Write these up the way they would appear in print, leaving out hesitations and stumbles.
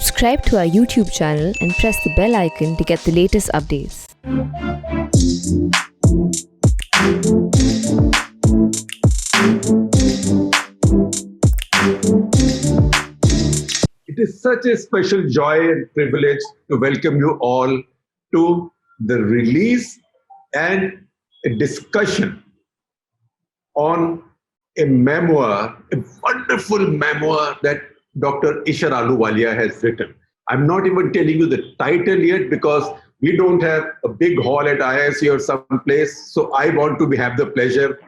Subscribe to our YouTube channel and press the bell icon to get the latest updates. It is such a special joy and privilege to welcome you all to the release and a discussion on a memoir, a wonderful memoir that Dr. Ishar Ahluwalia has written. I'm not even telling you the title yet because we don't have a big hall at IISc or someplace. So I want to have the pleasure,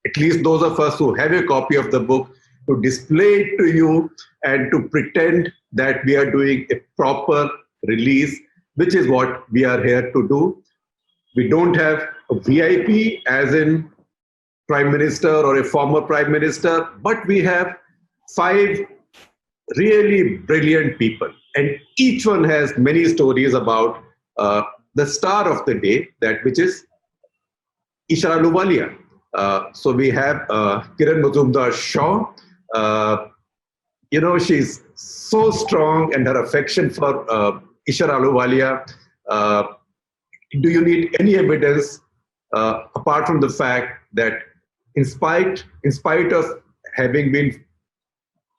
at least those of us who have a copy of the book, to display it to you and to pretend that we are doing a proper release, which is what we are here to do. We don't have a VIP as in Prime Minister or a former Prime Minister, but we have 5 really brilliant people. And each one has many stories about the star of the day, that which is Ishar Ahluwalia. So we have Kiran Mazumdar-Shaw. She's so strong, and her affection for Ishar Ahluwalia. Do you need any evidence apart from the fact that in spite of having been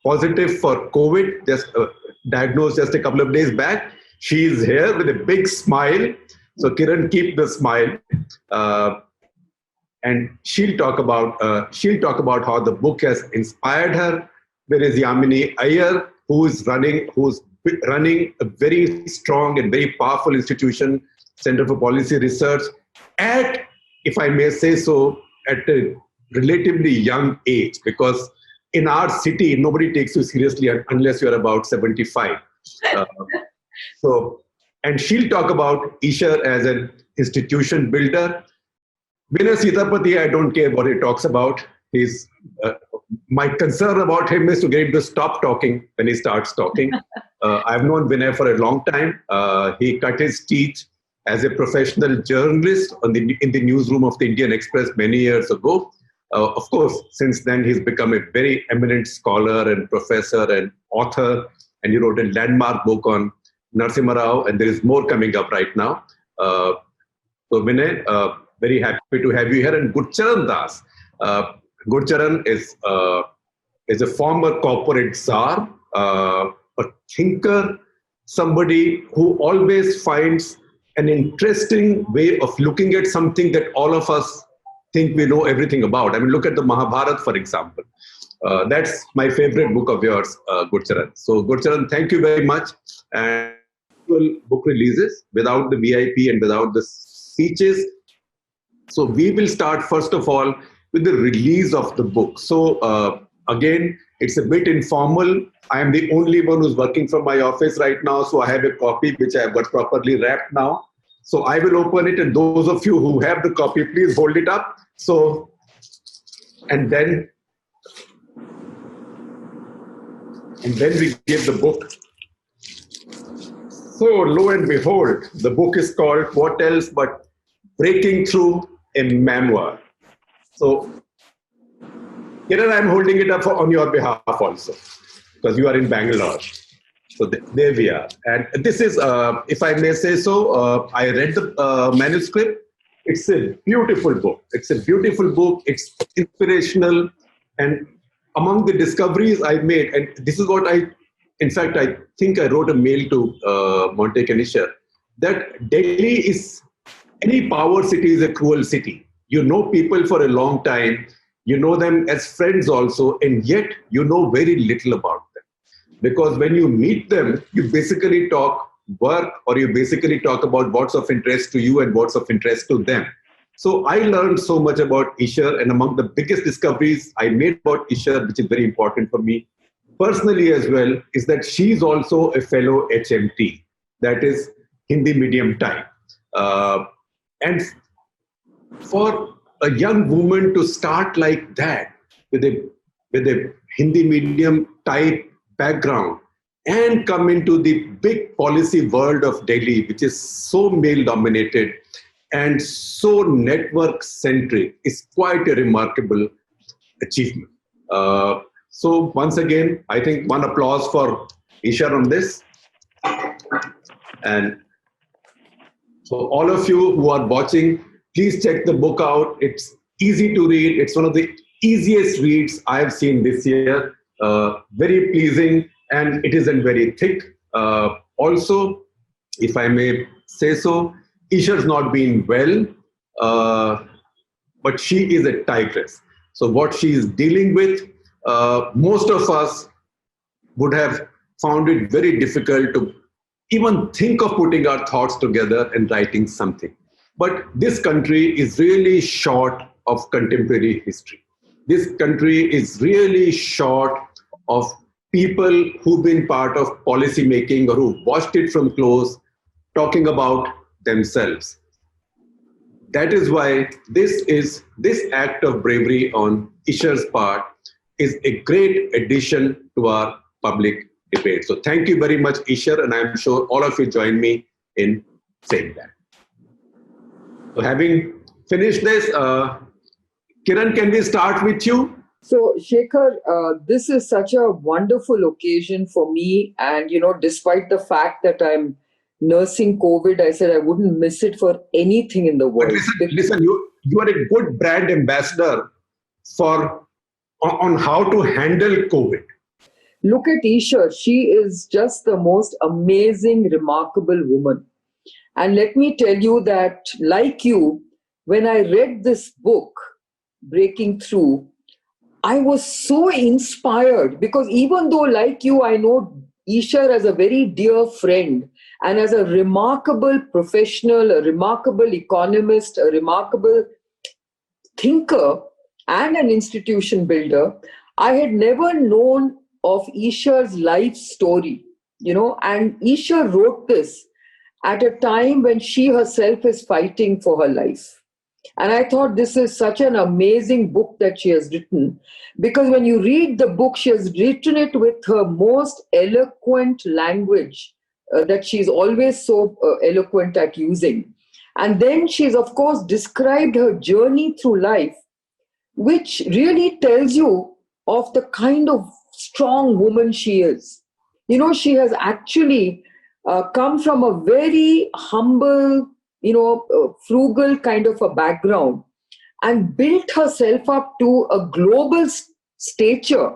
positive for COVID, just diagnosed just a couple of days back, she is here with a big smile. So Kiran, keep the smile. And she'll talk about how the book has inspired her. There is Yamini Iyer, who's running a very strong and very powerful institution, Center for Policy Research, at, if I may say so, at a relatively young age, because in our city nobody takes you seriously unless you're about 75. And she'll talk about Ishar as an institution builder. Vinay Sitapati, I don't care what he talks about. My concern about him is to get him to stop talking when he starts talking. I've known Vinay for a long time. He cut his teeth as a professional journalist in the newsroom of the Indian Express many years ago. Of course, since then he's become a very eminent scholar and professor and author, and he wrote a landmark book on Narasimha Rao, and there is more coming up right now. So Vinay, very happy to have you here. And Gurcharan Das. Gurcharan is a former corporate czar, a thinker, somebody who always finds an interesting way of looking at something that all of us think we know everything about. I mean, look at the Mahabharata, for example. That's my favorite book of yours, Gurcharan. So Gurcharan, thank you very much. And book releases without the VIP and without the speeches. So we will start first of all with the release of the book. So again, it's a bit informal. I am the only one who's working from my office right now. So I have a copy which I have got properly wrapped now. So I will open it, and those of you who have the copy, please hold it up. So, and then we give the book. So lo and behold, the book is called what else but Breaking Through, a Memoir. So, Kiran, I'm holding it up on your behalf also, because you are in Bangalore. So there we are. And this is, if I may say so, I read the manuscript. It's a beautiful book. It's It's inspirational. And among the discoveries I made, and this is what I think I wrote a mail to Monte Canisha, that Delhi is, any power city is a cruel city. You know people for a long time. You know them as friends also, and yet you know very little about them. Because when you meet them, you basically talk work, or you basically talk about what's of interest to you and what's of interest to them. So I learned so much about Ishar, and among the biggest discoveries I made about Ishar, which is very important for me personally as well, is that she's also a fellow HMT, that is Hindi medium type. And for a young woman to start like that with a Hindi medium type background and come into the big policy world of Delhi, which is so male dominated and so network centric, is quite a remarkable achievement. So once again, I think one applause for Ishar on this. And so all of you who are watching, please check the book out. It's easy to read. It's one of the easiest reads I have seen this year. Very pleasing, and it isn't very thick. Also, if I may say so, Isha's not been well, but she is a tigress. So what she is dealing with, most of us would have found it very difficult to even think of putting our thoughts together and writing something. But this country is really short of contemporary history. This country is really short of people who've been part of policy making or who watched it from close, talking about themselves. That is why this act of bravery on Ishar's part is a great addition to our public debate. So thank you very much, Ishar, and I'm sure all of you join me in saying that. So having finished this, Kiran, can we start with you? So, Shekhar, this is such a wonderful occasion for me. And, despite the fact that I'm nursing COVID, I said I wouldn't miss it for anything in the world. But listen, you are a good brand ambassador on how to handle COVID. Look at Isha. She is just the most amazing, remarkable woman. And let me tell you that, like you, when I read this book, Breaking Through, I was so inspired because even though, like you, I know Isha as a very dear friend and as a remarkable professional, a remarkable economist, a remarkable thinker and an institution builder, I had never known of Isha's life story, and Isha wrote this at a time when she herself is fighting for her life. And I thought this is such an amazing book that she has written, because when you read the book, she has written it with her most eloquent language that she's always so eloquent at using. And then she's, of course, described her journey through life, which really tells you of the kind of strong woman she is. She has actually come from a very humble, frugal kind of a background and built herself up to a global stature,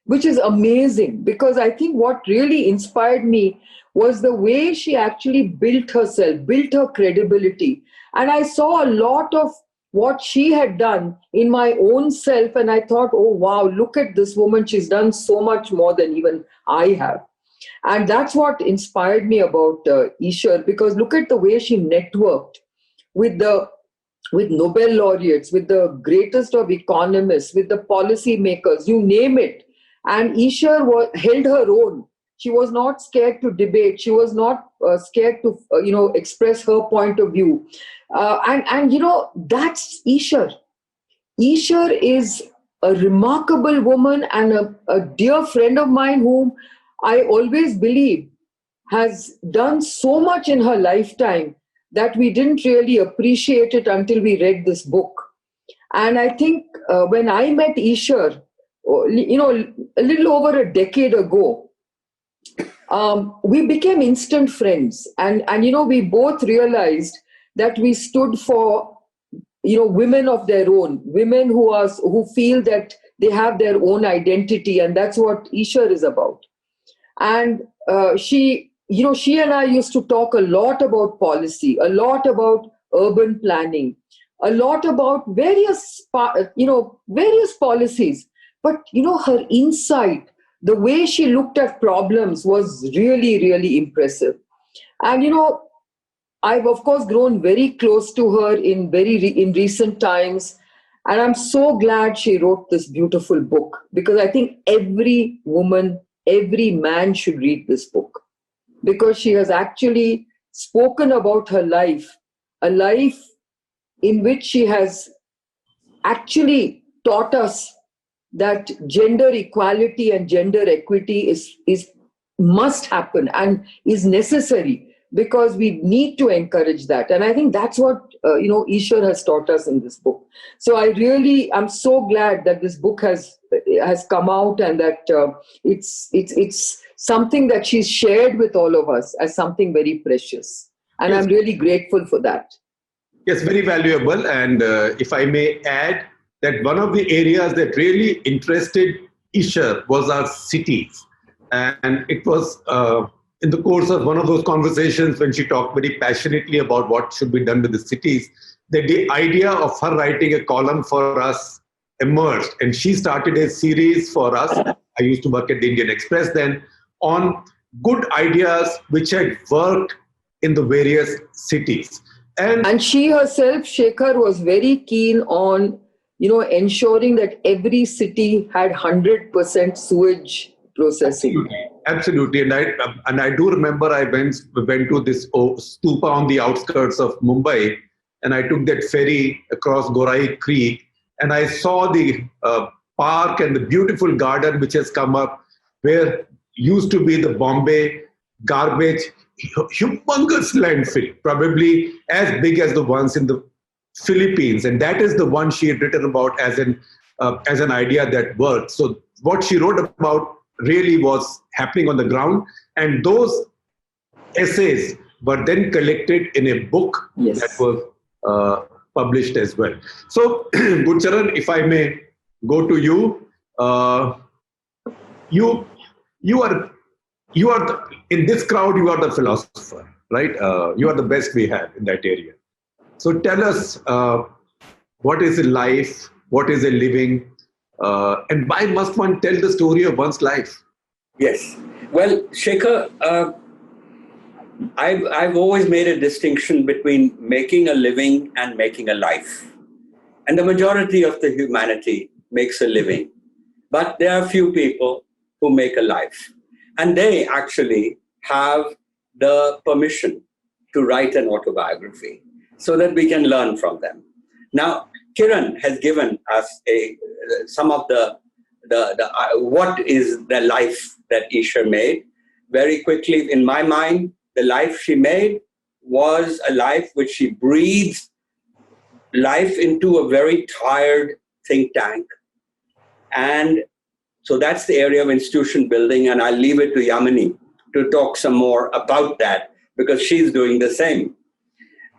which is amazing. Because I think what really inspired me was the way she actually built herself, built her credibility. And I saw a lot of what she had done in my own self. And I thought, oh, wow, look at this woman. She's done so much more than even I have. And that's what inspired me about Isha, because look at the way she networked with Nobel laureates, with the greatest of economists, with the policy makers, you name it. And Isha held her own. She was not scared to debate. She was not scared to, express her point of view. That's Isha. Isha is a remarkable woman and a dear friend of mine whom I always believe has done so much in her lifetime that we didn't really appreciate it until we read this book. And I think when I met Isha, a little over a decade ago, we became instant friends. And we both realized that we stood for, women of their own, women who feel that they have their own identity. And that's what Isha is about. And she and I used to talk a lot about policy, a lot about urban planning, a lot about various policies. But, her insight, the way she looked at problems was really, really impressive. And, I've, of course, grown very close to her in recent times. And I'm so glad she wrote this beautiful book, because I think every woman, every man should read this book, because she has actually spoken about her life, a life in which she has actually taught us that gender equality and gender equity is must happen and is necessary because we need to encourage that. And I think that's what, Ishwar has taught us in this book. So I'm so glad that this book has come out, and that it's something that she's shared with all of us as something very precious. And Yes. I'm really grateful for that. Yes, very valuable. And if I may add, that one of the areas that really interested Ishwar was our cities. And it was in the course of one of those conversations when she talked very passionately about what should be done with the cities, that the idea of her writing a column for us emerged. And she started a series for us. I used to work at the Indian Express then, on good ideas which had worked in the various cities. And she herself, Shekhar, was very keen on, ensuring that every city had 100% sewage processing. Absolutely. And I do remember I went to this stupa on the outskirts of Mumbai, and I took that ferry across Gorai Creek, and I saw the park and the beautiful garden which has come up, where used to be the Bombay garbage, humongous landfill, probably as big as the ones in the Philippines. And that is the one she had written about as an idea that worked. So what she wrote about really was happening on the ground. And those essays were then collected in a book that was published as well. So, Gurcharan, if I may go to you, you are in this crowd, you are the philosopher, right? You are the best we have in that area. So tell us, what is a life? What is a living? And why must one tell the story of one's life? Yes. Well, Shekhar, I've always made a distinction between making a living and making a life. And the majority of the humanity makes a living. But there are few people who make a life. And they actually have the permission to write an autobiography so that we can learn from them. Now, Kiran has given us some of the what is the life that Ishwar made. Very quickly, in my mind, the life she made was a life which she breathed life into a very tired think tank. And so that's the area of institution building, and I'll leave it to Yamini to talk some more about that, because she's doing the same.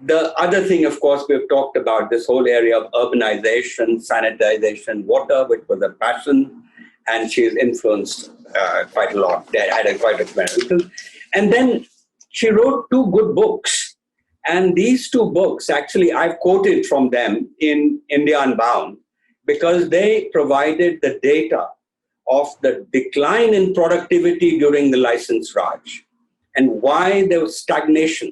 The other thing, of course, we've talked about this whole area of urbanization, sanitization, water, which was a passion, and she's influenced quite a lot. They had quite experimental. And then she wrote two good books. And these two books, actually, I've quoted from them in India Unbound, because they provided the data of the decline in productivity during the license Raj, and why there was stagnation,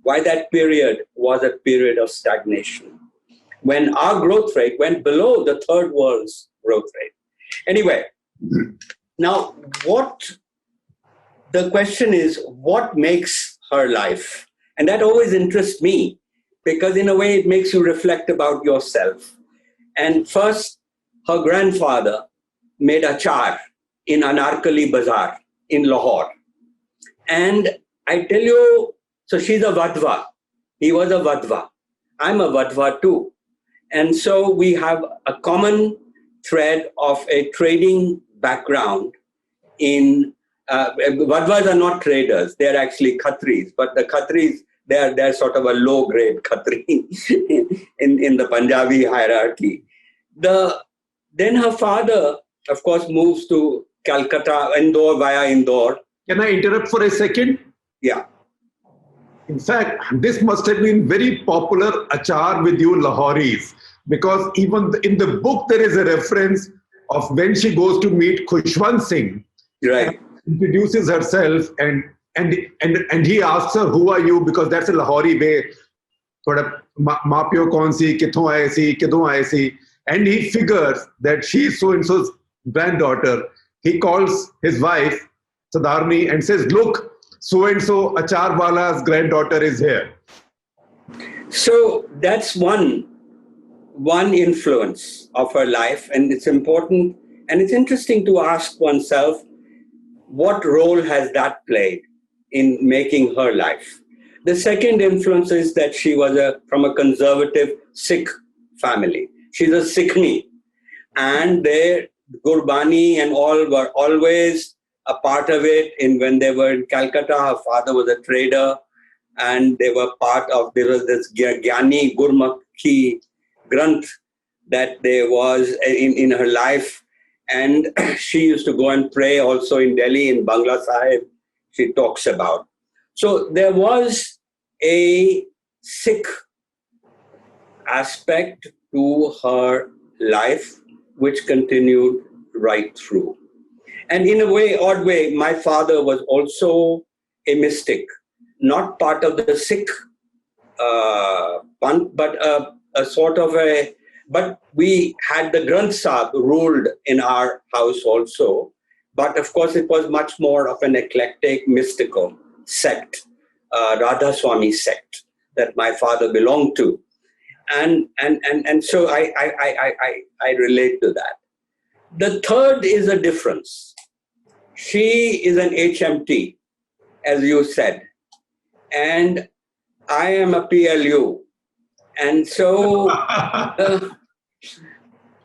why that period was a period of stagnation, when our growth rate went below the third world's growth rate. Anyway, now the question is, what makes her life? And that always interests me, because in a way it makes you reflect about yourself. And first, her grandfather made achar in Anarkali Bazaar in Lahore. And I tell you, so she's a Vadva. He was a Vadva. I'm a Vadva too. And so we have a common thread of a trading background in, Vadvas are not traders, they're actually Khatris, but the Khatris, they're sort of a low-grade Khatri in the Punjabi hierarchy. Then her father, of course, moves to Calcutta, Indore, via Indore. Can I interrupt for a second? Yeah. In fact, this must have been very popular achar with you Lahoris, because even in the book there is a reference of when she goes to meet Khushwant Singh. Right. Introduces herself and he asks her, who are you? Because that's a Lahori way. Thoda maapyo kaun si, kithon aaye si, kidon aaye si. And he figures that she is so-and-so's granddaughter. He calls his wife, Sadarni, and says, look, so-and-so achar wala's granddaughter is here. So that's one influence of her life, and it's important, and it's interesting to ask oneself, what role has that played in making her life? The second influence is that she was from a conservative Sikh family. She's a Sikhni. And their Gurbani and all were always a part of it. When they were in Calcutta, her father was a trader, and they were there was this Gyani Gurmukhi Granth that there was in her life. And she used to go and pray also in Delhi, in Bangla Sahib, she talks about. So there was a Sikh aspect to her life, which continued right through. And in a way, odd way, my father was also a mystic, not part of the Sikh Panth, but a sort of but we had the Granth Sahib ruled in our house also. But of course, it was much more of an eclectic, mystical sect, Radha Swami sect that my father belonged to. And so I relate to that. The third is a difference. She is an HMT, as you said, and I am a PLU. And so,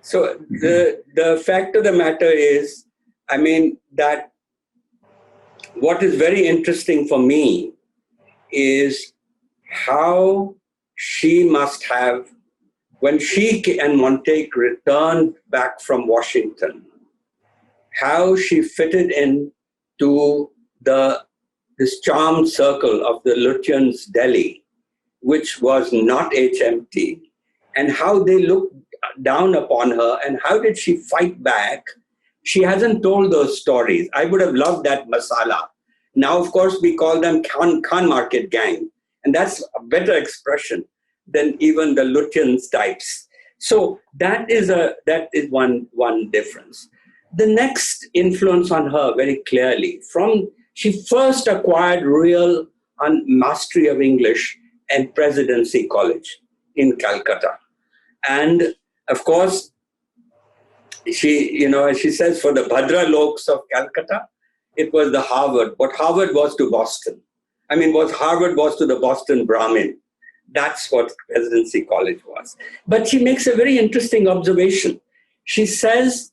so the fact of the matter is, I mean, that what is very interesting for me is how she must have, when she and Montague returned back from Washington, how she fitted in to this charmed circle of the Lutyens Delhi, which was not HMT, and how they looked down upon her, and how did she fight back. She hasn't told those stories. I would have loved that masala. Now, of course, we call them Khan Market Gang, and that's a better expression than even the Lutyens types. So that is one difference. The next influence on her, very clearly, she first acquired real mastery of English at Presidency College in Calcutta. And of course, she says, for the Bhadra Loks of Calcutta, it was the Harvard. What Harvard was to Boston. I mean, what Harvard was to the Boston Brahmin. That's what Presidency College was. But she makes a very interesting observation. She says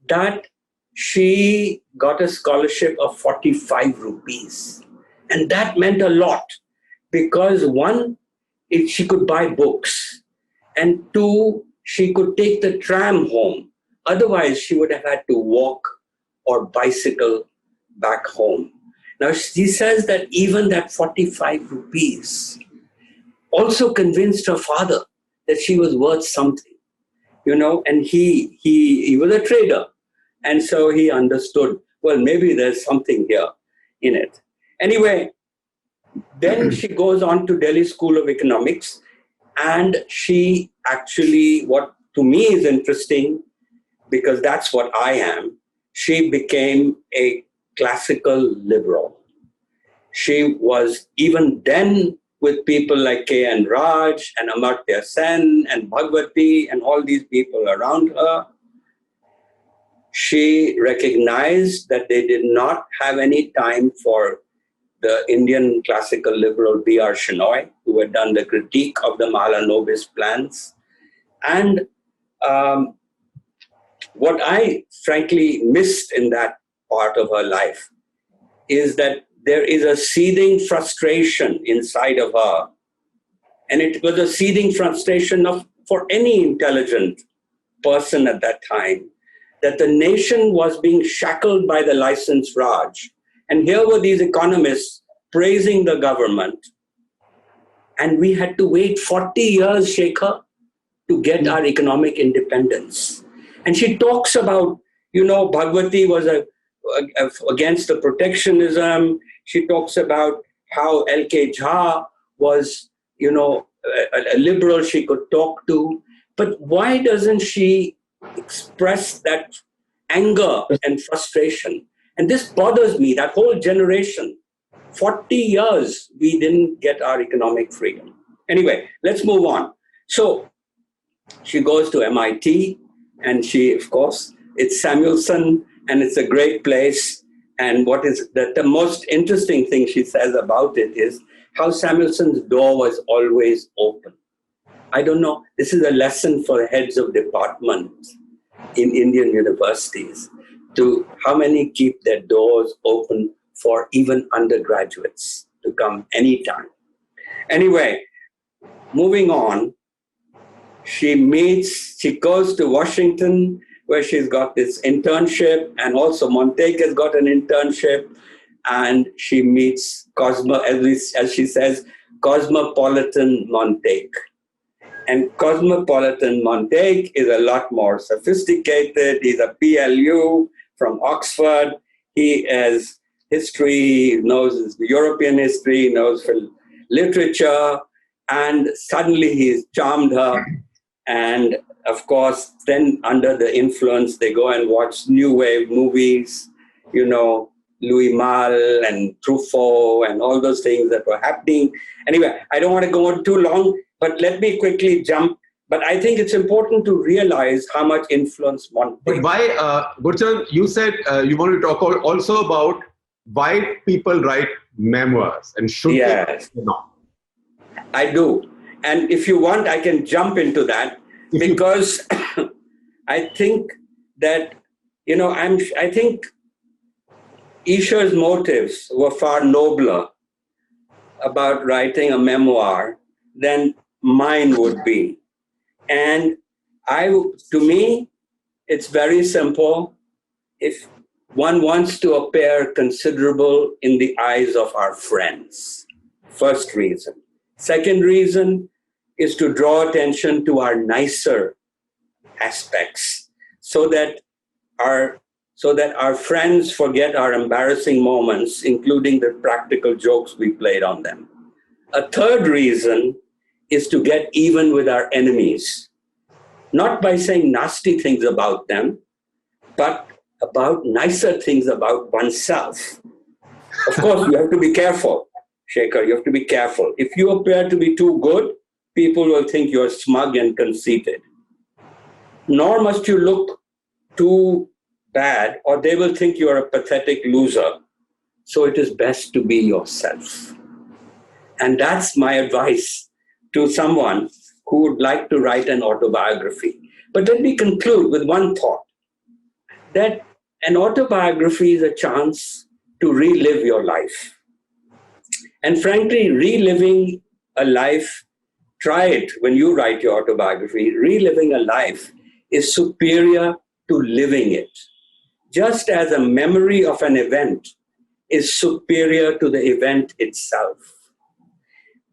that she got a scholarship of 45 rupees. And that meant a lot because one, she could buy books, and two, she could take the tram home. Otherwise, she would have had to walk or bicycle back home. Now, she says that even that 45 rupees also convinced her father that she was worth something, and he was a trader. And so he understood, well, maybe there's something here in it. Anyway, then she goes on to Delhi School of Economics, and she actually, what to me is interesting, because that's what I am, she became a classical liberal. She was even then with people like K.N. Raj and Amartya Sen and Bhagwati and all these people around her. She recognized that they did not have any time for the Indian classical liberal B.R. Shenoy, who had done the critique of the Mahalanobis plans. And what I frankly missed in that part of her life is that there is a seething frustration inside of her. And it was a seething frustration for any intelligent person at that time, that the nation was being shackled by the license Raj. And here were these economists praising the government. And we had to wait 40 years, Shekhar, to get our economic independence. And she talks about, Bhagwati was against the protectionism. She talks about how L.K. Jha was, a liberal she could talk to. But why doesn't she express that anger and frustration? And this bothers me, that whole generation. 40 years, we didn't get our economic freedom. Anyway, let's move on. So she goes to MIT, and she, of course, it's Samuelson, and it's a great place. And what is the most interesting thing she says about it is how Samuelson's door was always open. I don't know, this is a lesson for heads of departments in Indian universities, to how many keep their doors open for even undergraduates to come anytime. Anyway, moving on, she goes to Washington, where she's got this internship, and also Montague has got an internship, and she meets as she says, Cosmopolitan Montague. And Cosmopolitan Montague is a lot more sophisticated. He's a PLU from Oxford. He has history, knows European history, knows literature, and suddenly he's charmed her. And of course, then under the influence, they go and watch new wave movies, Louis Malle and Truffaut and all those things that were happening. Anyway, I don't want to go on too long, but let me quickly jump. But I think it's important to realize how much influence Montague. But why, Gurchan, you said you want to talk also about why people write memoirs and should yes. they not? I do. And if you want, I can jump into that because I think that, I think Ishar's motives were far nobler about writing a memoir than mine would be. And to me, it's very simple. If one wants to appear considerable in the eyes of our friends, first reason. Second reason is to draw attention to our nicer aspects so that our friends forget our embarrassing moments, including the practical jokes we played on them. A third reason is to get even with our enemies, not by saying nasty things about them, but about nicer things about oneself. Of course, you have to be careful, Shekhar, you have to be careful. If you appear to be too good, people will think you're smug and conceited. Nor must you look too bad, or they will think you're a pathetic loser. So it is best to be yourself. And that's my advice to someone who would like to write an autobiography. But let me conclude with one thought, that an autobiography is a chance to relive your life. And frankly, reliving a life, try it when you write your autobiography, reliving a life is superior to living it. Just as a memory of an event is superior to the event itself.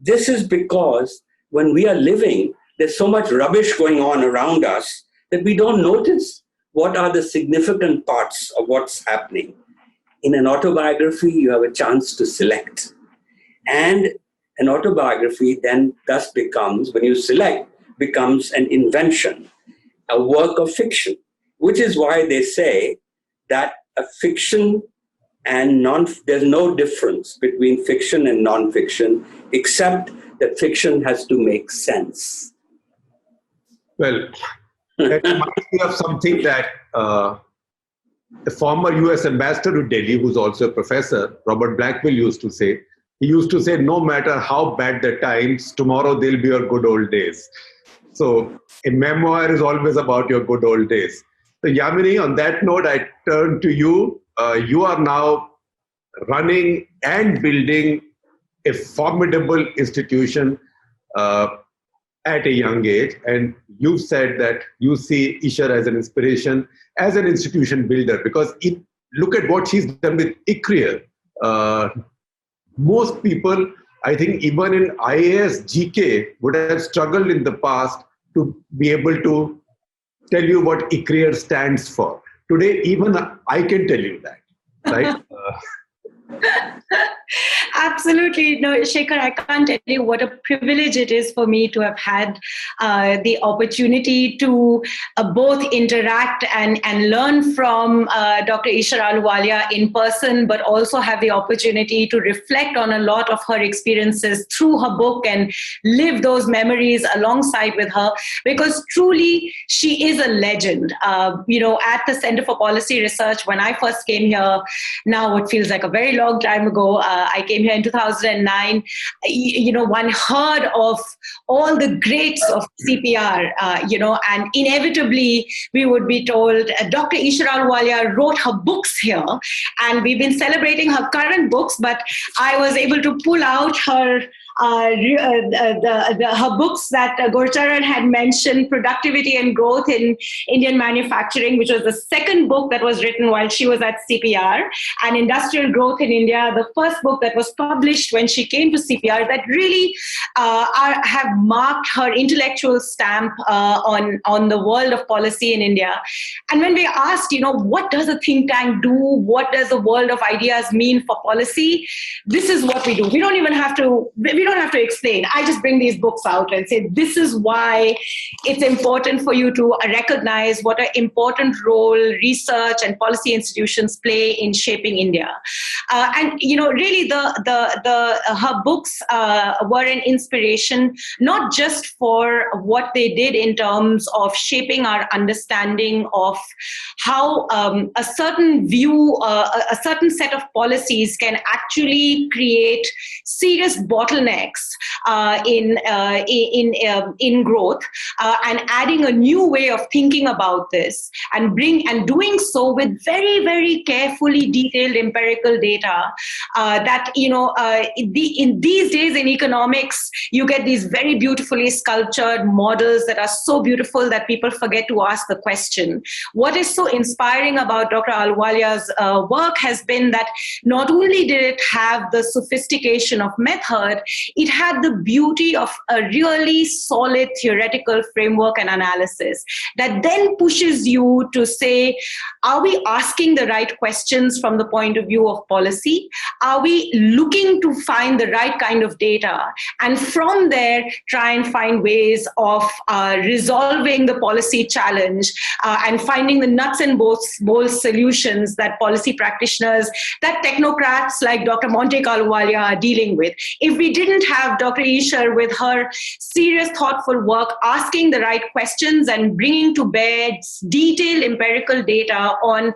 This is because when we are living, there's so much rubbish going on around us that we don't notice what are the significant parts of what's happening. In an autobiography, you have a chance to select. And an autobiography then thus becomes, when you select, becomes an invention, a work of fiction, which is why they say that a fiction and there's no difference between fiction and non-fiction, except that fiction has to make sense. Well, that reminds me of something that the former US ambassador to Delhi, who's also a professor, Robert Blackwell, used to say. He used to say, no matter how bad the times, tomorrow they'll be your good old days. So a memoir is always about your good old days. So Yamini, on that note, I turn to you. You are now running and building a formidable institution at a young age. And you've said that you see Ishar as an inspiration, as an institution builder, because look at what she's done with ICRIER. Most people, I think even in IAS, GK, would have struggled in the past to be able to tell you what ICRIER stands for. Today, even I can tell you that, right? absolutely. No, Shekhar, I can't tell you what a privilege it is for me to have had the opportunity to both interact and learn from Dr. Isha Ahluwalia in person, but also have the opportunity to reflect on a lot of her experiences through her book and live those memories alongside with her, because truly she is a legend. At the Center for Policy Research, when I first came here, now what feels like a very long time ago, I came here in 2009. One heard of all the greats of CPR, and inevitably we would be told Dr. Isha Ahluwalia wrote her books here, and we've been celebrating her current books, but I was able to pull out her her books that Gurcharan had mentioned, Productivity and Growth in Indian Manufacturing, which was the second book that was written while she was at CPR, and Industrial Growth in India, the first book that was published when she came to CPR, that really have marked her intellectual stamp on the world of policy in India. And when we asked, what does a think tank do? What does the world of ideas mean for policy? This is what we do. We don't have to explain. I just bring these books out and say, this is why it's important for you to recognize what an important role research and policy institutions play in shaping India. Really her books were an inspiration, not just for what they did in terms of shaping our understanding of how a certain view, a certain set of policies can actually create serious bottlenecks in growth, and adding a new way of thinking about this, and doing so with very, very carefully detailed empirical data. In these days in economics, you get these very beautifully sculptured models that are so beautiful that people forget to ask the question. What is so inspiring about Dr. Ahluwalia's work has been that not only did it have the sophistication of method, it had the beauty of a really solid theoretical framework and analysis that then pushes you to say, are we asking the right questions from the point of view of policy? Are we looking to find the right kind of data? And from there, try and find ways of resolving the policy challenge and finding the nuts and bolts solutions that policy practitioners, that technocrats like Dr. Montek Ahluwalia are dealing with. If we didn't have Dr. Isha with her serious, thoughtful work, asking the right questions and bringing to bear detailed empirical data on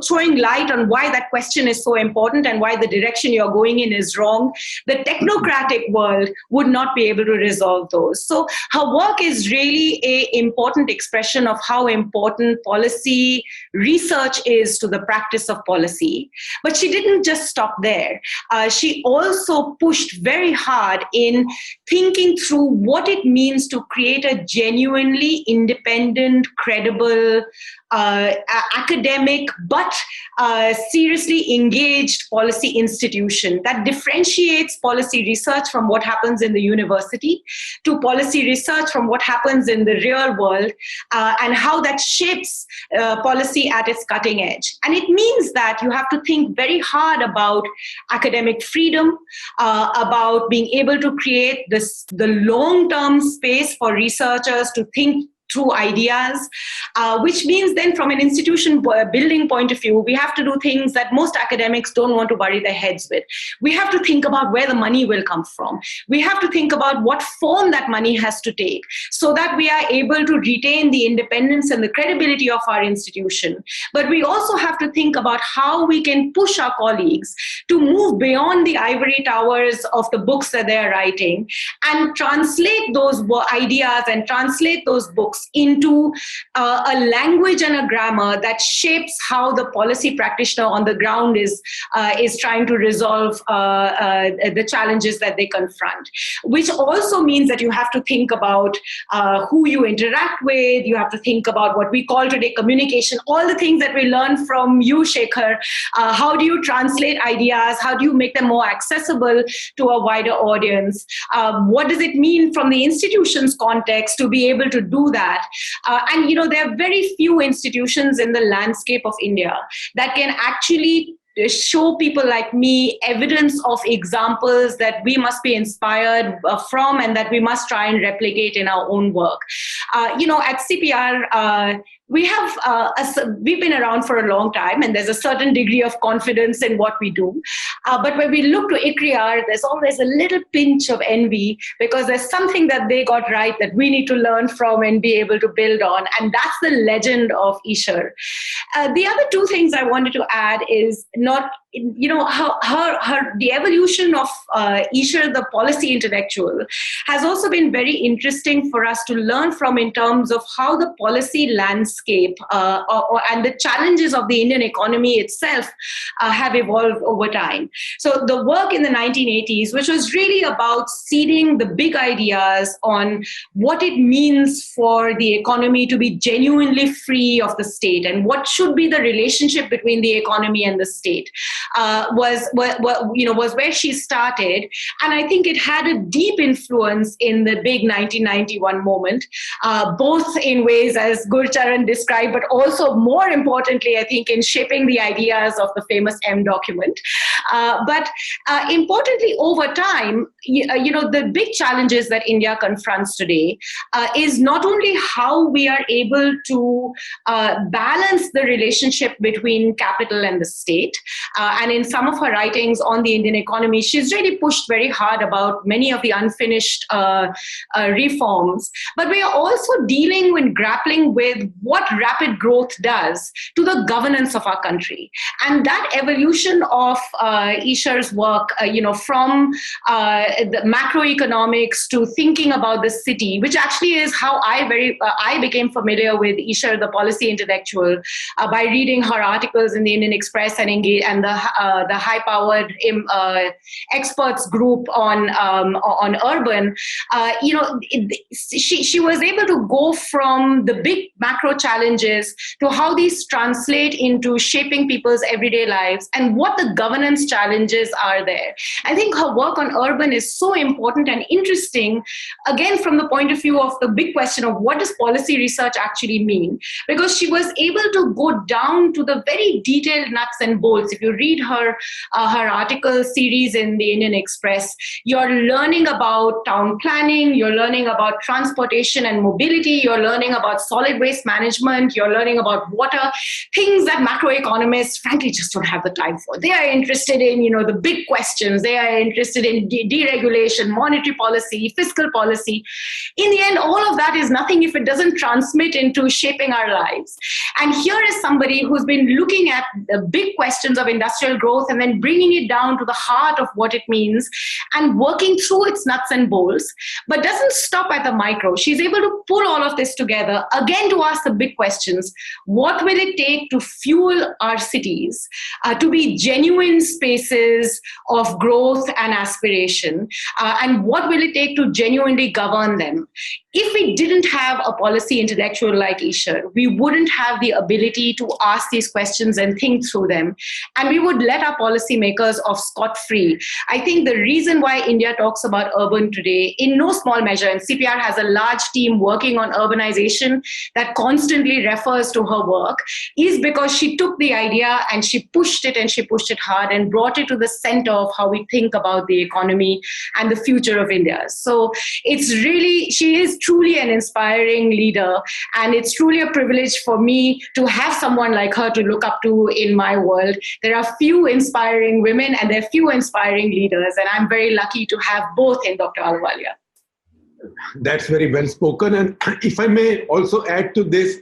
throwing light on why that question is so important and why the direction you're going in is wrong, the technocratic world would not be able to resolve those. So her work is really an important expression of how important policy research is to the practice of policy. But she didn't just stop there. She also pushed very hard in thinking through what it means to create a genuinely independent, credible, academic, but seriously engaged policy institution that differentiates policy research from what happens in the university to policy research from what happens in the real world, and how that shapes policy at its cutting edge. And it means that you have to think very hard about academic freedom, about being able to create the long-term space for researchers to think through ideas, which means then from an institution building point of view, we have to do things that most academics don't want to worry their heads with. We have to think about where the money will come from. We have to think about what form that money has to take so that we are able to retain the independence and the credibility of our institution. But we also have to think about how we can push our colleagues to move beyond the ivory towers of the books that they're writing and translate those ideas and translate those books into a language and a grammar that shapes how the policy practitioner on the ground is trying to resolve the challenges that they confront, which also means that you have to think about who you interact with. You have to think about what we call today communication, all the things that we learn from you, Shekhar. How do you translate ideas? How do you make them more accessible to a wider audience? What does it mean from the institution's context to be able to do that? And there are very few institutions in the landscape of India that can actually show people like me evidence of examples that we must be inspired from and that we must try and replicate in our own work. At CPR, we've been around for a long time, and there's a certain degree of confidence in what we do. But when we look to ICRIAR, there's always a little pinch of envy because there's something that they got right that we need to learn from and be able to build on, and that's the legend of Ishar. The other two things I wanted to add is not, the evolution of Ishar, the policy intellectual, has also been very interesting for us to learn from in terms of how the policy landscape and the challenges of the Indian economy itself have evolved over time. So the work in the 1980s, which was really about seeding the big ideas on what it means for the economy to be genuinely free of the state and what should be the relationship between the economy and the state, was where she started. And I think it had a deep influence in the big 1991 moment, both in ways as Gurcharan described, but also more importantly, I think, in shaping the ideas of the famous M document. But importantly, over time, the big challenges that India confronts today is not only how we are able to balance the relationship between capital and the state. And in some of her writings on the Indian economy, she's really pushed very hard about many of the unfinished reforms. But we are also dealing and grappling with what rapid growth does to the governance of our country. And that evolution of Ishar's work, from the macroeconomics to thinking about the city, which actually is how I became familiar with Ishar, the policy intellectual, by reading her articles in the Indian Express and the high-powered experts group on urban. She was able to go from the big macro challenges to how these translate into shaping people's everyday lives and what the governance challenges are there. I think her work on urban is so important and interesting, again, from the point of view of the big question of what does policy research actually mean? Because she was able to go down to the very detailed nuts and bolts. If you read her article series in the Indian Express, you're learning about town planning, you're learning about transportation and mobility, you're learning about solid waste management, you're learning about water, things that macroeconomists frankly just don't have the time for. They are interested in, the big questions. They are interested in deregulation, monetary policy, fiscal policy. In the end, all of that is nothing if it doesn't transmit into shaping our lives. And here is somebody who's been looking at the big questions of industrial growth and then bringing it down to the heart of what it means and working through its nuts and bolts, but doesn't stop at the micro. She's able to pull all of this together, again, to ask the big questions. What will it take to fuel our cities to be genuine spaces of growth and aspiration? And what will it take to genuinely govern them? If we didn't have a policy intellectual like Ishar, we wouldn't have the ability to ask these questions and think through them. And we would let our policymakers off scot-free. I think the reason why India talks about urban today, in no small measure, and CPR has a large team working on urbanization that constantly refers to her work, is because she took the idea and she pushed it hard and brought it to the center of how we think about the economy and the future of India. So she is truly an inspiring leader, and it's truly a privilege for me to have someone like her to look up to in my world. There are few inspiring women and there are few inspiring leaders, and I'm very lucky to have both in Dr. Ahluwalia. That's very well spoken. And if I may also add to this,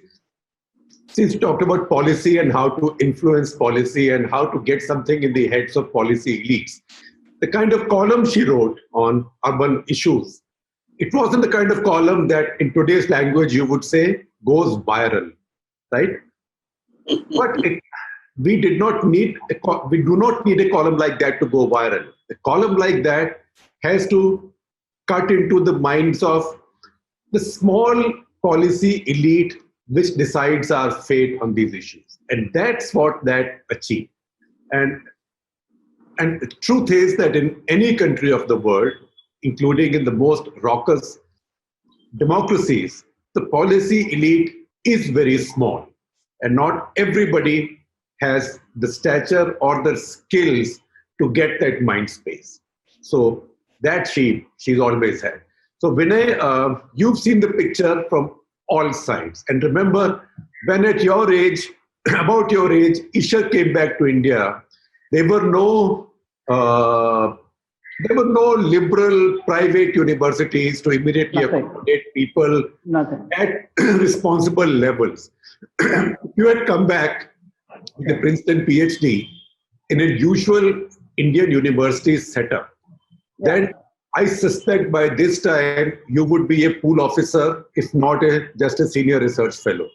since you talked about policy and how to influence policy and how to get something in the heads of policy elites, the kind of column she wrote on urban issues, it wasn't the kind of column that in today's language you would say goes viral, right? But we do not need a column like that to go viral. A column like that has to cut into the minds of the small policy elite which decides our fate on these issues. And that's what that achieved. And the truth is that in any country of the world, including in the most raucous democracies, the policy elite is very small. And not everybody has the stature or the skills to get that mind space. So that she's always had. So Vinay, you've seen the picture from all sides. And remember, when at your age, about your age, Isha came back to India, there were no liberal private universities to immediately accommodate people at responsible levels. If you had come back with a Princeton PhD in a usual Indian university setup, then I suspect by this time you would be a pool officer, if not just a senior research fellow.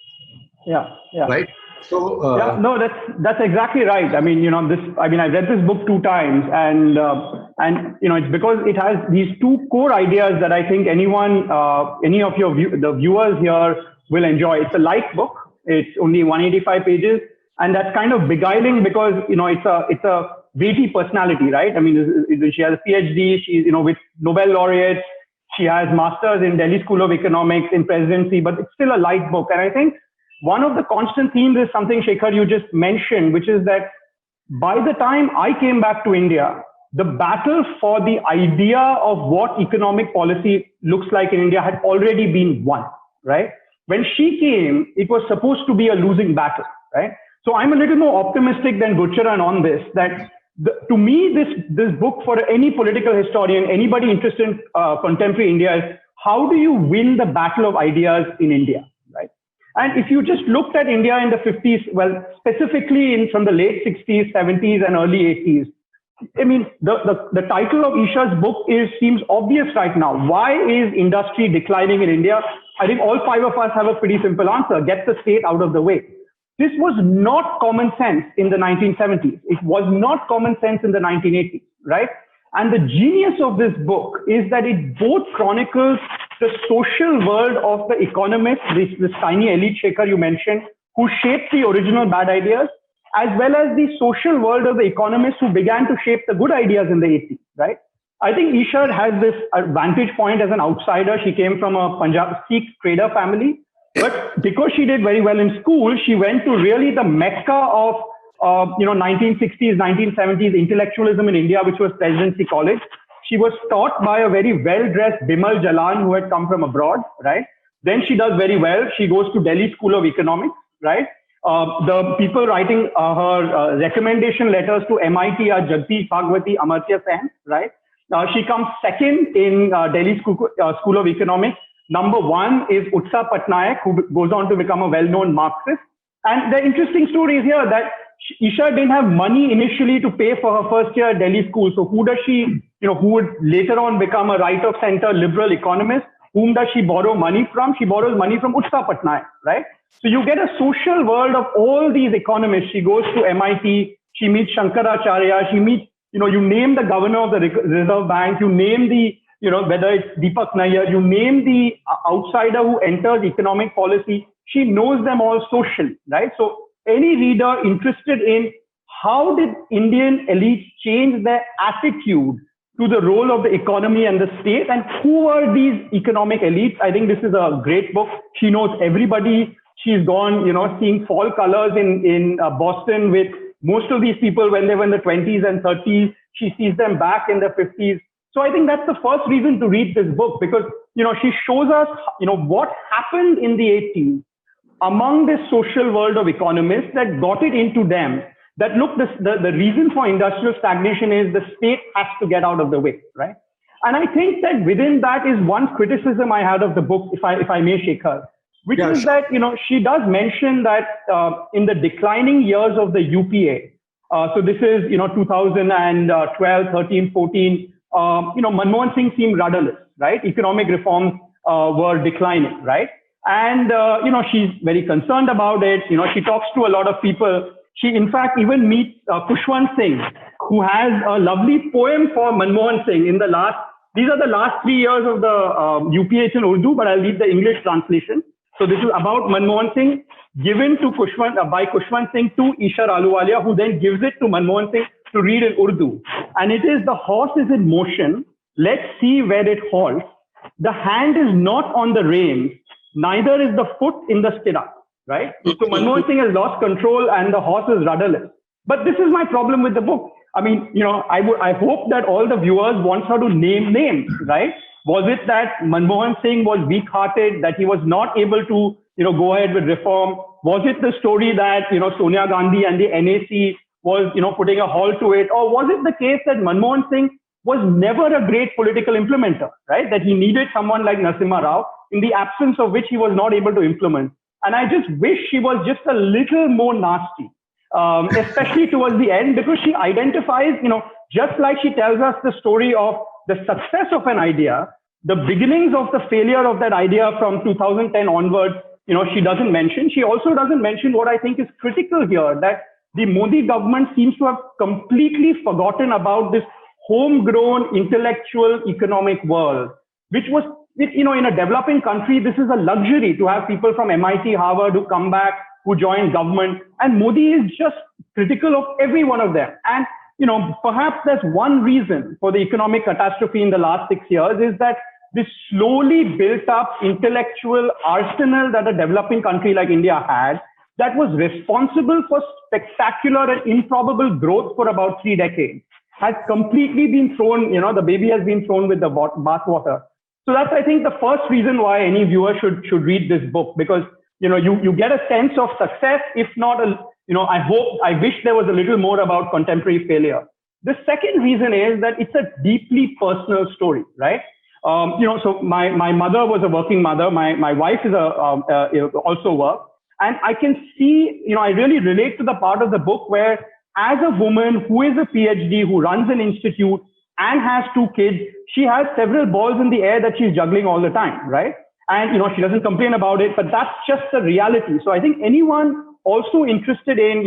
Yeah. Right? So no, that's exactly right. I mean, I read this book 2 times, and it's because it has these 2 core ideas that I think any of the viewers here will enjoy. It's a light book. It's only 185 pages, and that's kind of beguiling because it's a weighty personality, right? I mean, she has a PhD. She's with Nobel laureates. She has masters in Delhi School of Economics in presidency, but it's still a light book. And I think one of the constant themes is something, Shekhar, you just mentioned, which is that by the time I came back to India, the battle for the idea of what economic policy looks like in India had already been won, right? When she came, it was supposed to be a losing battle, right? So I'm a little more optimistic than Gurcharan on this, that to me, this book for any political historian, anybody interested in contemporary India is how do you win the battle of ideas in India, right? And if you just looked at India in the 50s, well, specifically from the late 60s, 70s, and early 80s, I mean, the title of Isha's book seems obvious right now. Why is industry declining in India? I think all 5 of us have a pretty simple answer. Get the state out of the way. This was not common sense in the 1970s. It was not common sense in the 1980s, right? And the genius of this book is that it both chronicles the social world of the economists, this tiny elite Shekhar you mentioned, who shaped the original bad ideas, as well as the social world of the economists who began to shape the good ideas in the 80s, right? I think Isha has this vantage point as an outsider. She came from a Punjab Sikh trader family, but because she did very well in school, she went to really the mecca of 1960s, 1970s intellectualism in India, which was Presidency College. She was taught by a very well-dressed Bimal Jalan who had come from abroad, right? Then she does very well. She goes to Delhi School of Economics, right? The people writing her recommendation letters to MIT are Jagdish Bhagwati, Amartya Sen, right? She comes second in Delhi School of Economics. Number 1 is Utsa Patnaik, who goes on to become a well-known Marxist. And the interesting story is here that Isha didn't have money initially to pay for her first year at Delhi school. So who does she, who would later on become a right-of-center liberal economist? Whom does she borrow money from? She borrows money from Utsa Patnaik, right? So you get a social world of all these economists. She goes to MIT, she meets Shankaracharya, she meets, you name the governor of the Reserve Bank, you name the, whether it's Deepak Nayyar, you name the outsider who enters economic policy, she knows them all socially, right? So any reader interested in how did Indian elites change their attitude to the role of the economy and the state, and who are these economic elites? I think this is a great book. She knows everybody. She's gone, seeing fall colors in Boston with most of these people when they were in the 20s and 30s. She sees them back in the 50s. So I think that's the first reason to read this book, because, she shows us, what happened in the 80s among this social world of economists that got it into them. That look, the reason for industrial stagnation is the state has to get out of the way, right? And I think that within that is one criticism I had of the book, if I may, Shekhar, which is that, she does mention that in the declining years of the UPA, so this is, 2012, 13, 14, Manmohan Singh seemed rudderless, right? Economic reforms were declining, right? And, she's very concerned about it. She talks to a lot of people. She, in fact, even meets Khushwant Singh, who has a lovely poem for Manmohan Singh these are the last 3 years of the UPH in Urdu, but I'll read the English translation. So this is about Manmohan Singh, given to by Khushwant Singh to Isha Ahluwalia, who then gives it to Manmohan Singh to read in Urdu. And it is, the horse is in motion, let's see where it halts. The hand is not on the reins, neither is the foot in the stirrup, right? So Manmohan Singh has lost control and the horse is rudderless. But this is my problem with the book. I mean, I hope that all the viewers want her to name names, right? Was it that Manmohan Singh was weak-hearted, that he was not able to, go ahead with reform? Was it the story that, Sonia Gandhi and the NAC was, putting a halt to it? Or was it the case that Manmohan Singh was never a great political implementer, right? That he needed someone like Narasimha Rao, in the absence of which he was not able to implement. And I just wish she was just a little more nasty. Especially towards the end, because she identifies, just like she tells us the story of the success of an idea, the beginnings of the failure of that idea from 2010 onwards, she doesn't mention. She also doesn't mention what I think is critical here, that the Modi government seems to have completely forgotten about this homegrown intellectual economic world, which was, in a developing country, this is a luxury to have people from MIT, Harvard who come back, who join government, and Modi is just critical of every one of them. And, perhaps that's one reason for the economic catastrophe in the last 6 years, is that this slowly built up intellectual arsenal that a developing country like India had, that was responsible for spectacular and improbable growth for about 3 decades, has completely been thrown, the baby has been thrown with the bathwater. So that's, I think, the first reason why any viewer should read this book, because you get a sense of success, if not, I wish there was a little more about contemporary failure. The second reason is that it's a deeply personal story, right? So my mother was a working mother. My wife is also work. And I can see, I really relate to the part of the book where, as a woman who is a PhD, who runs an institute and has 2 kids, she has several balls in the air that she's juggling all the time, right? And, she doesn't complain about it, but that's just the reality. So I think anyone also interested in,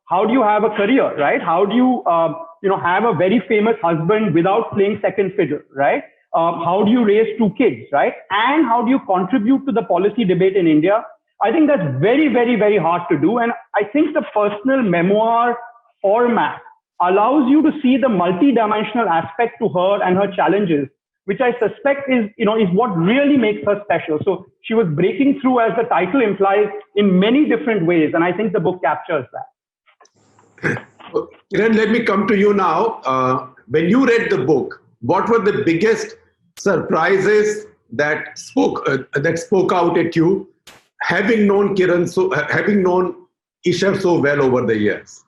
how do you have a career, right? How do you, have a very famous husband without playing second fiddle, right? How do you raise 2 kids, right? And how do you contribute to the policy debate in India? I think that's very, very, very hard to do. And I think the personal memoir format allows you to see the multidimensional aspect to her and her challenges, which I suspect is what really makes her special. So she was breaking through, as the title implies, in many different ways. And I think the book captures that. Kiran, let me come to you now. When you read the book, what were the biggest surprises that spoke out at you, having known Kiran, having known Ishar so well over the years?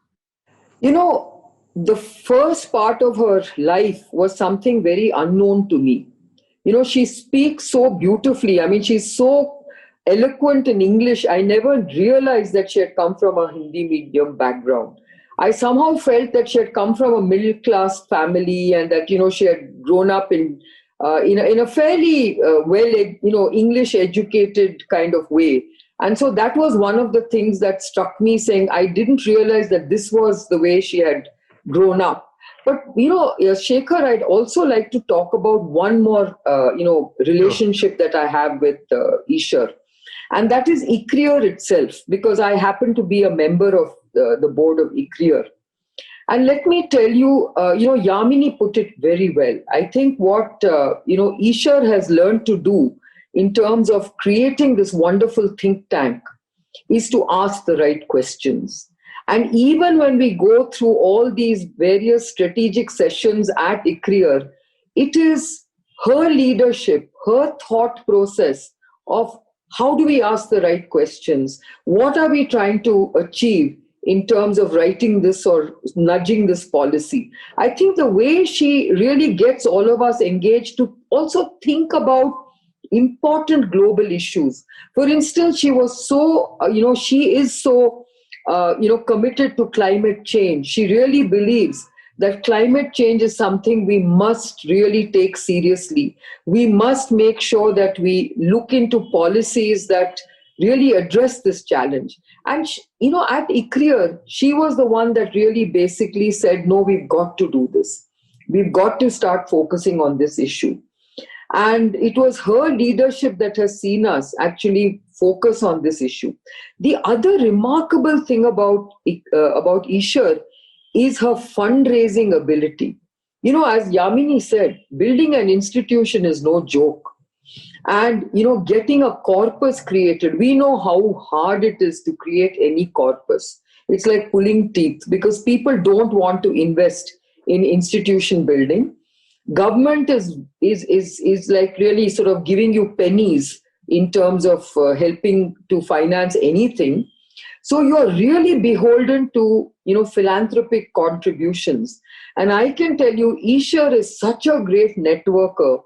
The first part of her life was something very unknown to me. She speaks so beautifully. I mean, she's so eloquent in English. I never realized that she had come from a Hindi medium background. I somehow felt that she had come from a middle-class family, and that, she had grown up in a fairly English-educated kind of way. And so that was one of the things that struck me, saying I didn't realize that this was the way she had grown up. But, Shekhar, I'd also like to talk about one more, relationship that I have with Ishar. And that is ICRIER itself, because I happen to be a member of the board of ICRIER. And let me tell you, Yamini put it very well. I think what, Ishar has learned to do in terms of creating this wonderful think tank is to ask the right questions. And even when we go through all these various strategic sessions at ICRIER, it is her leadership, her thought process of how do we ask the right questions? What are we trying to achieve in terms of writing this or nudging this policy? I think the way she really gets all of us engaged to also think about important global issues. For instance, she was so, she is so, committed to climate change. She really believes that climate change is something we must really take seriously. We must make sure that we look into policies that really address this challenge. And, at ICRIER, she was the one that really basically said, no, we've got to do this. We've got to start focusing on this issue. And it was her leadership that has seen us actually focus on this issue. The other remarkable thing about Ishar is her fundraising ability. As Yamini said, building an institution is no joke. and getting a corpus created. We know how hard it is to create any corpus. It's like pulling teeth because people don't want to invest in institution building. Government is like really sort of giving you pennies in terms of helping to finance anything. So you're really beholden to philanthropic contributions. And I can tell you, Esher is such a great networker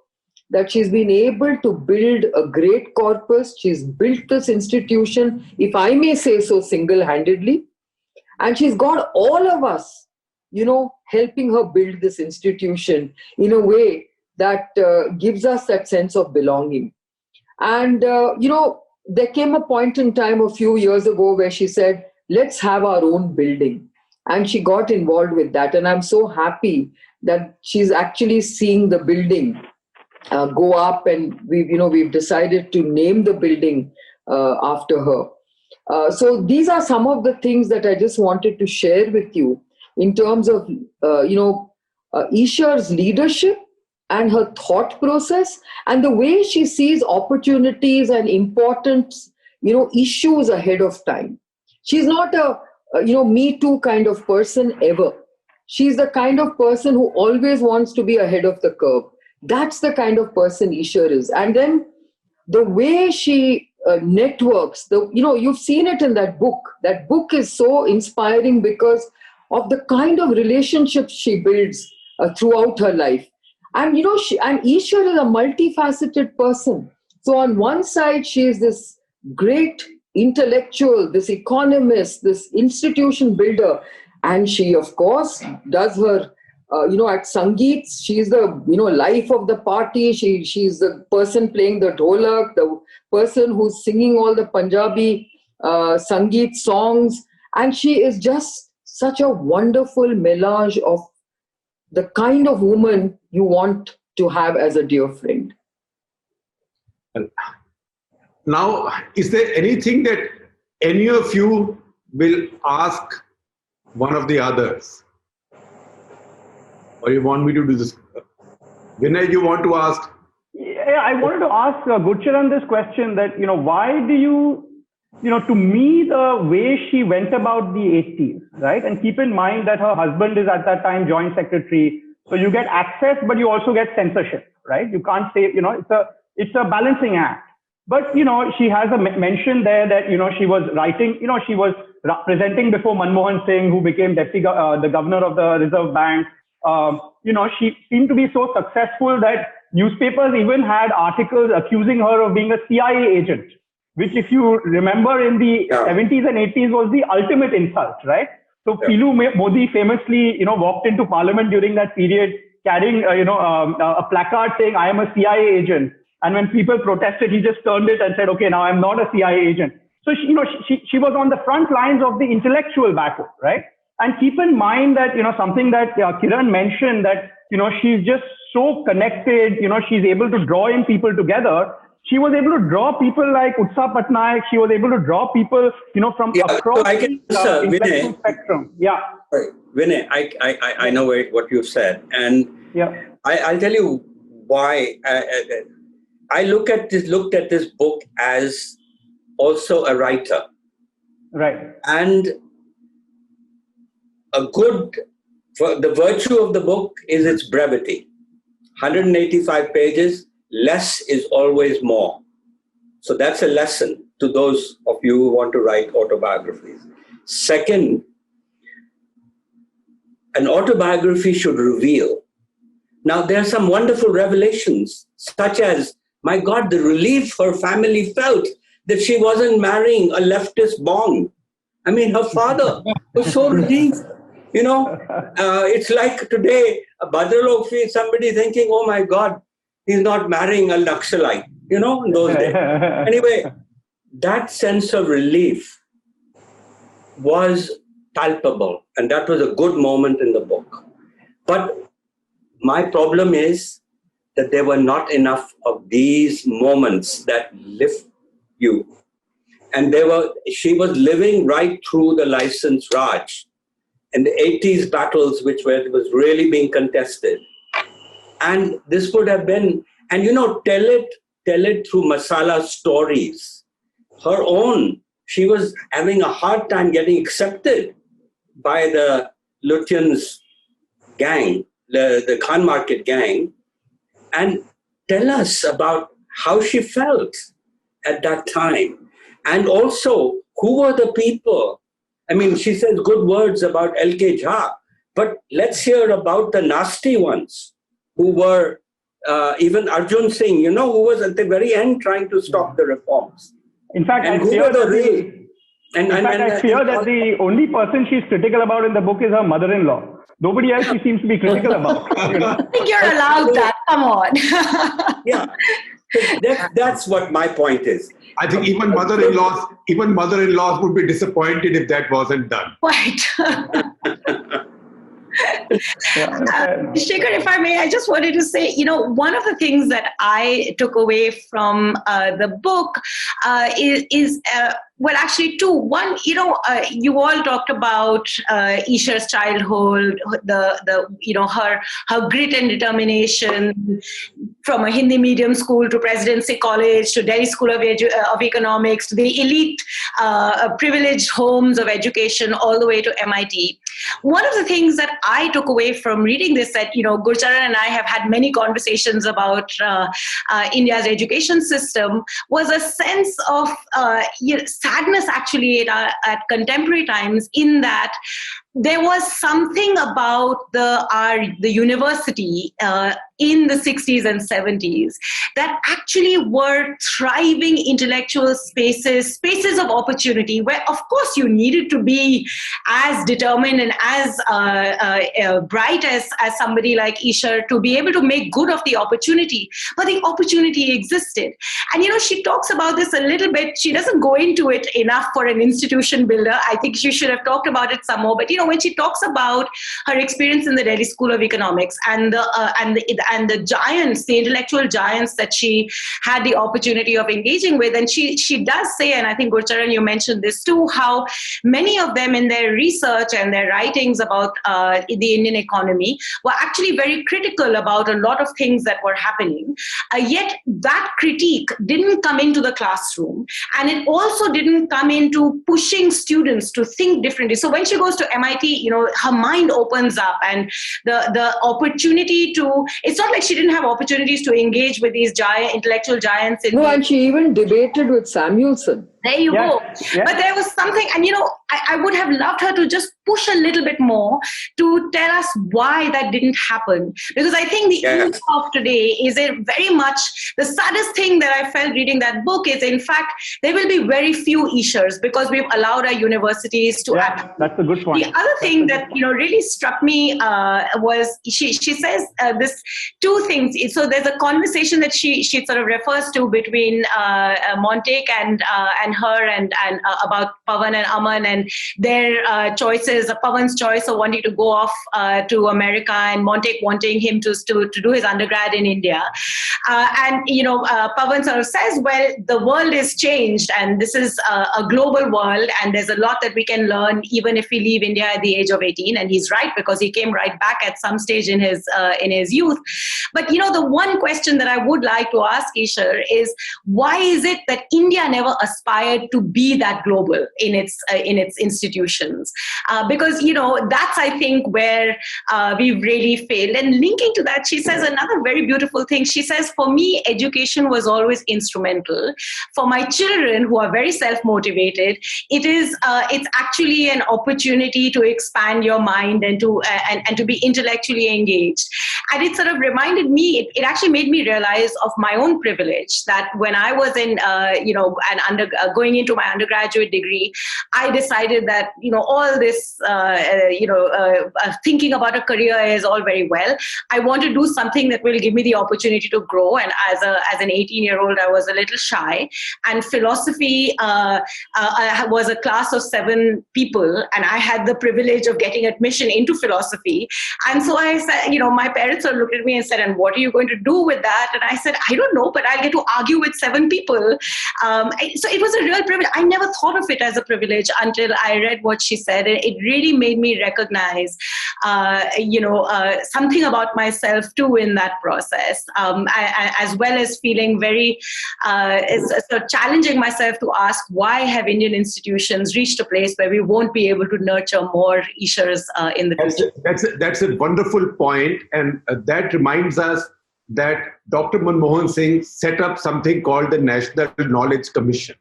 that she's been able to build a great corpus. She's built this institution, if I may say so, single-handedly. And she's got all of us, helping her build this institution in a way that gives us that sense of belonging. And, there came a point in time a few years ago where she said, let's have our own building. And she got involved with that. And I'm so happy that she's actually seeing the building go up, and we've decided to name the building after her. So these are some of the things that I just wanted to share with you in terms of, Esher's leadership and her thought process and the way she sees opportunities and important, issues ahead of time. She's not a Me Too kind of person ever. She's the kind of person who always wants to be ahead of the curve. That's the kind of person Esher is. And then the way she networks, you've seen it in that book. That book is so inspiring because of the kind of relationships she builds throughout her life. And, and Esher is a multifaceted person. So on one side, she is this great intellectual, this economist, this institution builder. And she, of course, does her, at Sangeet, she's the, life of the party. She's the person playing the dholak, the person who's singing all the Punjabi Sangeet songs. And she is just such a wonderful melange of the kind of woman you want to have as a dear friend. Now, is there anything that any of you will ask one of the others? Or you want me to do this? Vinay, you want to ask? Yeah, I wanted to ask Gurcharan this question that, why do you, to me, the way she went about the 80s, right? And keep in mind that her husband is at that time joint secretary. So you get access, but you also get censorship, right? You can't say, it's a balancing act. But, she has a mention there that, she was writing, she was presenting before Manmohan Singh, who became the governor of the Reserve Bank. She seemed to be so successful that newspapers even had articles accusing her of being a CIA agent, which, if you remember, in the 70s and 80s was the ultimate insult, right? So Pilu Modi famously, walked into parliament during that period carrying, a placard saying, I am a CIA agent. And when people protested, he just turned it and said, okay, now I'm not a CIA agent. So, she was on the front lines of the intellectual battle, right? And keep in mind that, something that Kiran mentioned, that, she's just so connected, she's able to draw in people together. She was able to draw people like Utsa Patnaik. She was able to draw people, from across the intellectual spectrum. Yeah. Right. Vinay, I know what you've said. And I'll tell you why. I looked at this book as also a writer. Right. And the virtue of the book is its brevity. 185 pages, less is always more. So that's a lesson to those of you who want to write autobiographies. Second, an autobiography should reveal. Now, there are some wonderful revelations, such as, my God, the relief her family felt that she wasn't marrying a leftist Bong. I mean, her father was so relieved. It's like today, a Bhadralok feels somebody thinking, oh my God, he's not marrying a Naxalite, in those days. Anyway, that sense of relief was palpable, and that was a good moment in the book. But my problem is that there were not enough of these moments that lift you. And she was living right through the license Raj and the 80s battles, which was really being contested. And this would have been, and tell it tell it through masala stories. Her own, she was having a hard time getting accepted by the Lutyens gang, the Khan Market gang, and tell us about how she felt at that time. And also, who were the people? I mean, she says good words about L.K. Jha, but let's hear about the nasty ones who were even Arjun Singh, who was at the very end trying to stop the reforms. In fact, and I fear that that the only person she's critical about in the book is her mother-in-law. Nobody else she seems to be critical about. I think you're allowed that. Come on. Yeah, that's what my point is. I think even mother-in-laws would be disappointed if that wasn't done. Quite. Shekhar, if I may, I just wanted to say, one of the things that I took away from the book is well, actually two. One, you all talked about Ishar's childhood, her grit and determination from a Hindi medium school to Presidency College to Delhi School of Economics to the elite privileged homes of education all the way to MIT. One of the things that I took away from reading this, that Gurcharan and I have had many conversations about India's education system, was a sense of sadness actually at contemporary times, in that there was something about the university in the 60s and 70s that actually were thriving intellectual spaces of opportunity, where of course you needed to be as determined and as bright as somebody like Ishar to be able to make good of the opportunity, but the opportunity existed. And she talks about this a little bit. She doesn't go into it enough for an institution builder. I think she should have talked about it some more, but when she talks about her experience in the Delhi School of Economics and the giants, the intellectual giants that she had the opportunity of engaging with, and she does say, and I think Gurcharan, you mentioned this too, how many of them in their research and their writings about the Indian economy were actually very critical about a lot of things that were happening. Yet that critique didn't come into the classroom, and it also didn't come into pushing students to think differently. So when she goes to MIT, her mind opens up, and the opportunity to, it's not like she didn't have opportunities to engage with these intellectual giants. And she even debated with Samuelson. There you go. Yeah. But there was something, and I would have loved her to just push a little bit more to tell us why that didn't happen. Because I think the youth of today is very much, the saddest thing that I felt reading that book is, in fact, there will be very few Ishars because we've allowed our universities to act. That's a good point. The other thing that really struck me was she says this two things. So there's a conversation that she sort of refers to between Montek and her and about Pavan and Aman and their choices, Pavan's choice of wanting to go off to America and Montek wanting him to do his undergrad in India. And Pavan sort of says, well, the world is changed and this is a global world and there's a lot that we can learn even if we leave India at the age of 18. And he's right, because he came right back at some stage in his youth. But the one question that I would like to ask Ishar is, why is it that India never aspired to be that global in its institutions? Because that's, I think, where we've really failed. And linking to that, she says another very beautiful thing. She says, for me, education was always instrumental. For my children, who are very self-motivated, it's actually an opportunity to expand your mind and to be intellectually engaged. And it sort of reminded me, it actually made me realize of my own privilege, that when I was in going into my undergraduate degree, I decided that all this thinking about a career is all very well. I want to do something that will give me the opportunity to grow. And as an 18-year-old, I was a little shy. And philosophy was a class of 7 people, and I had the privilege of getting admission into philosophy. And so I said, my parents sort of looked at me and said, "And what are you going to do with that?" And I said, "I don't know, but I'll get to argue with 7 people." So it was a a real privilege. I never thought of it as a privilege until I read what she said. And it really made me recognize, something about myself too in that process, as well as feeling very, challenging myself to ask, why have Indian institutions reached a place where we won't be able to nurture more Ishars in the future? That's a wonderful point, and that reminds us that Dr. Manmohan Singh set up something called the National Knowledge Commission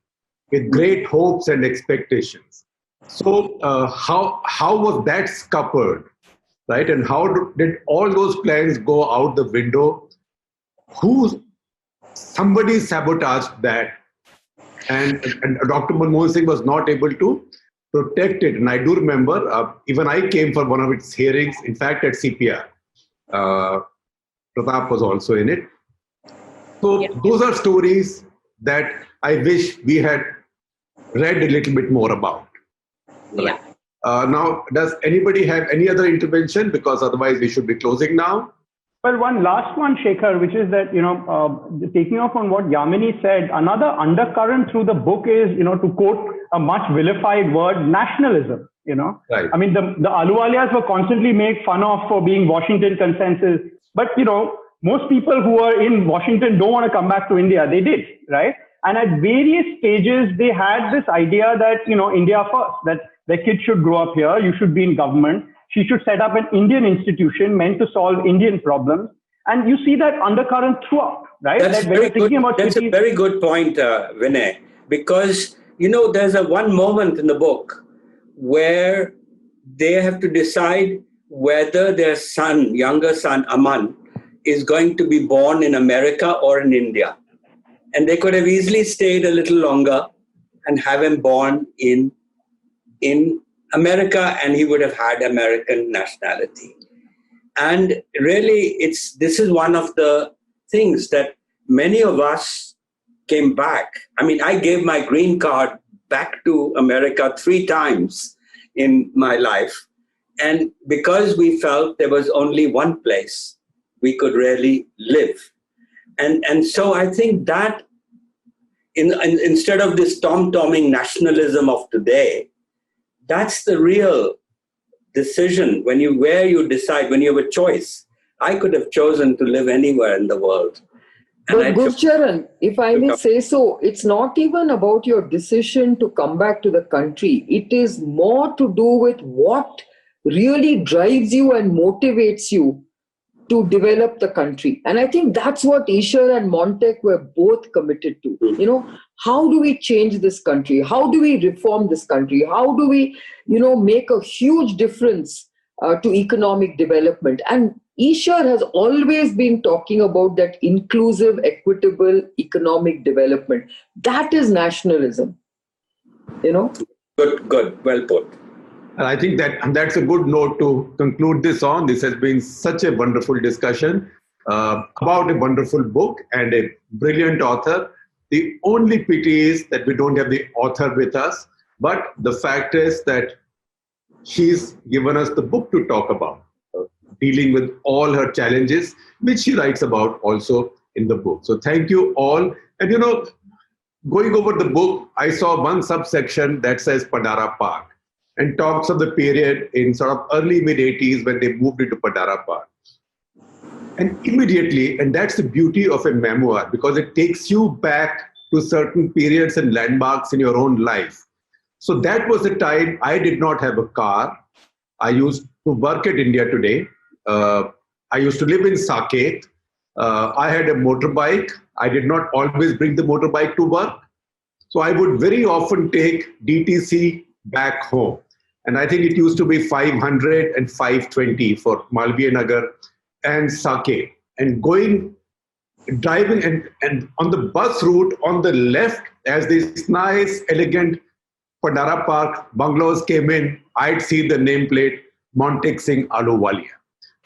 with great hopes and expectations. So how was that scuppered, right? And how did all those plans go out the window? Somebody sabotaged that, and Dr. Manmohan Singh was not able to protect it. And I do remember, even I came for one of its hearings, in fact, at CPR. Pratap was also in it. So those are stories that I wish we had read a little bit more about. Yeah. Now, does anybody have any other intervention? Because otherwise we should be closing now. Well, one last one, Shekhar, which is that, taking off on what Yamini said, another undercurrent through the book is, to quote a much vilified word, nationalism, Right. I mean, the Ahluwalias were constantly made fun of for being Washington consensus. But, most people who are in Washington don't want to come back to India. They did, right? And at various stages, they had this idea that, India first, that their kids should grow up here, you should be in government. She should set up an Indian institution meant to solve Indian problems. And you see that undercurrent throughout, right? That's, a very good point, Vinay, because, there's one moment in the book where they have to decide whether their younger son, Aman, is going to be born in America or in India. And they could have easily stayed a little longer and have him born in America, and he would have had American nationality. And really, this is one of the things that many of us came back. I mean, I gave my green card back to America 3 times in my life. And because we felt there was only one place we could really live. And so I think that instead of this tom-tomming nationalism of today, that's the real decision when you decide, when you have a choice. I could have chosen to live anywhere in the world. But Gurcharan, if I may say so, it's not even about your decision to come back to the country. It is more to do with what really drives you and motivates you to develop the country. And I think that's what Ishar and Montek were both committed to. How do we change this country? How do we reform this country? How do we, make a huge difference to economic development? And Ishar has always been talking about that inclusive, equitable economic development. That is nationalism, Good, well put. And I think that's a good note to conclude this on. This has been such a wonderful discussion about a wonderful book and a brilliant author. The only pity is that we don't have the author with us, but the fact is that she's given us the book to talk about, dealing with all her challenges, which she writes about also in the book. So thank you all. And going over the book, I saw one subsection that says Pandara Park, and talks of the period in sort of early mid-80s when they moved into Pandara Park. And immediately, and that's the beauty of a memoir, because it takes you back to certain periods and landmarks in your own life. So that was the time I did not have a car. I used to work at India Today. I used to live in Saket. I had a motorbike. I did not always bring the motorbike to work. So I would very often take DTC back home. And I think it used to be 500 and 520 for Malviya Nagar and Saket. And driving and on the bus route on the left, as these nice, elegant Pandara Park bungalows came in, I'd see the nameplate Montek Singh Ahluwalia.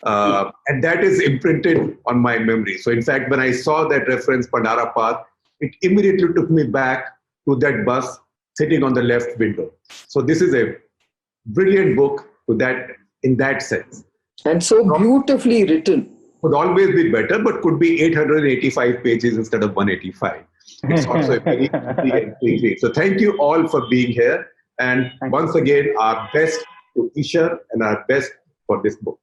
And that is imprinted on my memory. So in fact, when I saw that reference, Pandara Park, it immediately took me back to that bus sitting on the left window. So this is a brilliant book in that sense. And so beautifully written. Could always be better, but could be 885 pages instead of 185. it's also a very easy and quick read. So thank you all for being here. And once again, our best to Ishar and our best for this book.